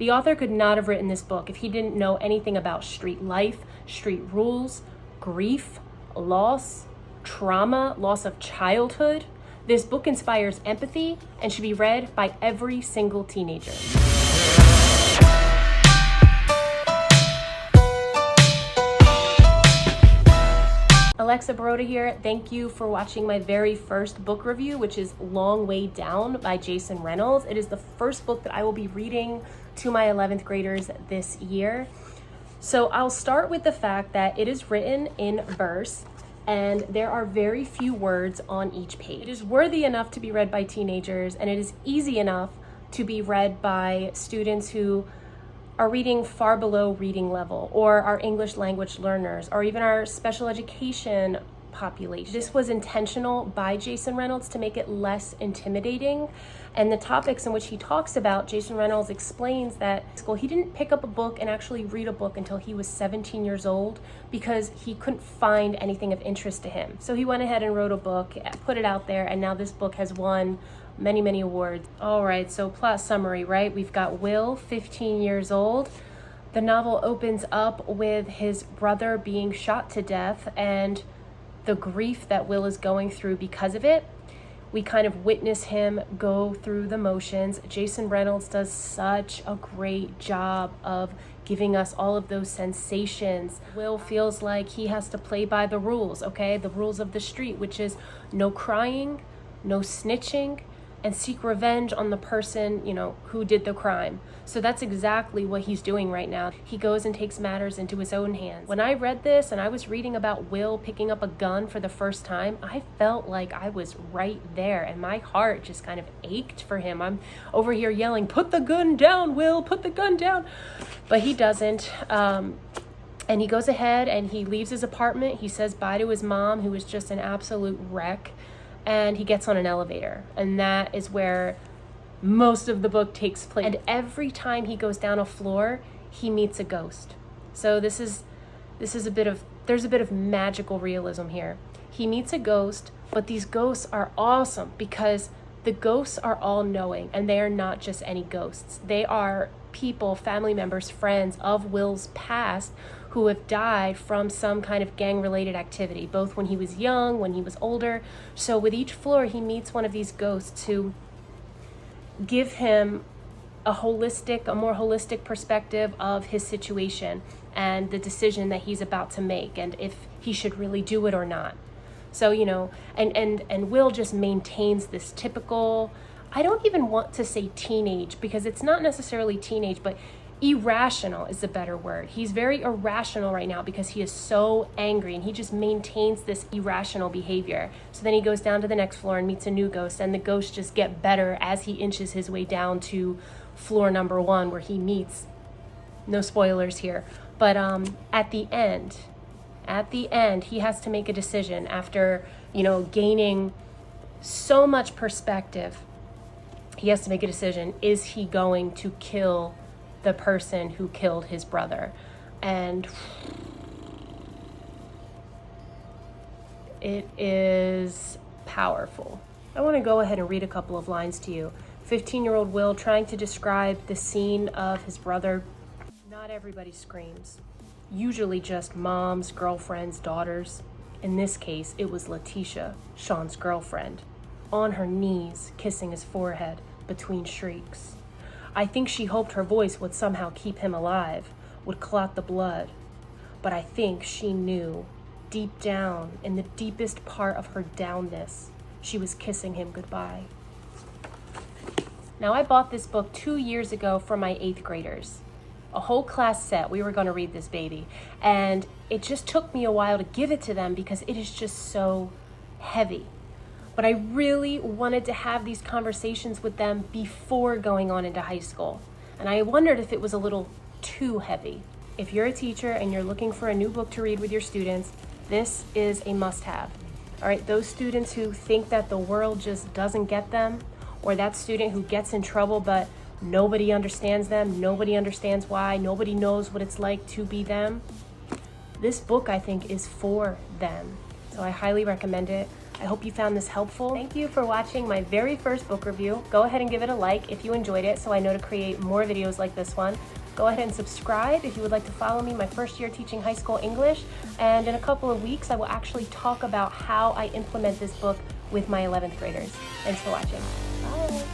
The author could not have written this book if he didn't know anything about street life, street rules, grief, loss, trauma, loss of childhood. This book inspires empathy and should be read by every single teenager. Alexa Baroda here. Thank you for watching my very first book review, which is Long Way Down by Jason Reynolds. It is the first book that I will be reading to my 11th graders this year. So I'll start with the fact that it is written in verse and there are very few words on each page. It is worthy enough to be read by teenagers, and it is easy enough to be read by students who are reading far below reading level, or our English language learners, or even our special education population. This was intentional by Jason Reynolds to make it less intimidating. And the topics in which he talks about, Jason Reynolds explains that he didn't pick up a book and actually read a book until he was 17 years old because he couldn't find anything of interest to him. So he went ahead and wrote a book, put it out there, and now this book has won many awards. All right, so plot summary, right? We've got Will, 15 years old. The novel opens up with his brother being shot to death and the grief that Will is going through because of it. We kind of witness him go through the motions. Jason Reynolds does such a great job of giving us all of those sensations. Will feels like he has to play by the rules, okay? The rules of the street, which is no crying, no snitching, and seek revenge on the person, who did the crime. So that's exactly what he's doing right now. He goes and takes matters into his own hands. When I read this and I was reading about Will picking up a gun for the first time, I felt like I was right there and my heart just kind of ached for him. I'm over here yelling, "Put the gun down, Will, put the gun down." But he doesn't. And he goes ahead and he leaves his apartment. He says bye to his mom, who is just an absolute wreck. And he gets on an elevator, and that is where most of the book takes place. And every time he goes down a floor, he meets a ghost. So there's a bit of magical realism here. He meets a ghost, but these ghosts are awesome because the ghosts are all knowing, and they are not just any ghosts. They are people, family members, friends of Will's past who have died from some kind of gang-related activity, both when he was young, when he was older. So with each floor, he meets one of these ghosts who give him a more holistic perspective of his situation and the decision that he's about to make, and if he should really do it or not. So, and Will just maintains this typical, I don't even want to say teenage because it's not necessarily teenage, but irrational is a better word. He's very irrational right now because he is so angry, and he just maintains this irrational behavior. So then he goes down to the next floor and meets a new ghost, and the ghosts just get better as he inches his way down to floor number 1, where he meets, no spoilers here, but at the end, he has to make a decision after, gaining so much perspective. He has to make a decision. Is he going to kill the person who killed his brother? And it is powerful. I want to go ahead and read a couple of lines to you. 15-year-old Will trying to describe the scene of his brother. Not everybody screams. Usually just moms, girlfriends, daughters. In this case, it was Letitia, Sean's girlfriend, on her knees, kissing his forehead between shrieks. I think she hoped her voice would somehow keep him alive, would clot the blood. But I think she knew, deep down, in the deepest part of her downness, she was kissing him goodbye. Now, I bought this book 2 years ago for my 8th graders. A whole class set, we were going to read this baby. And it just took me a while to give it to them because it is just so heavy. But I really wanted to have these conversations with them before going on into high school. And I wondered if it was a little too heavy. If you're a teacher and you're looking for a new book to read with your students, this is a must-have. All right, those students who think that the world just doesn't get them, or that student who gets in trouble but nobody understands them, nobody understands why, nobody knows what it's like to be them, this book, I think, is for them. So I highly recommend it. I hope you found this helpful. Thank you for watching my very first book review. Go ahead and give it a like if you enjoyed it so I know to create more videos like this one. Go ahead and subscribe if you would like to follow me my first year teaching high school English. And in a couple of weeks, I will actually talk about how I implement this book with my 11th graders. Thanks for watching. Bye.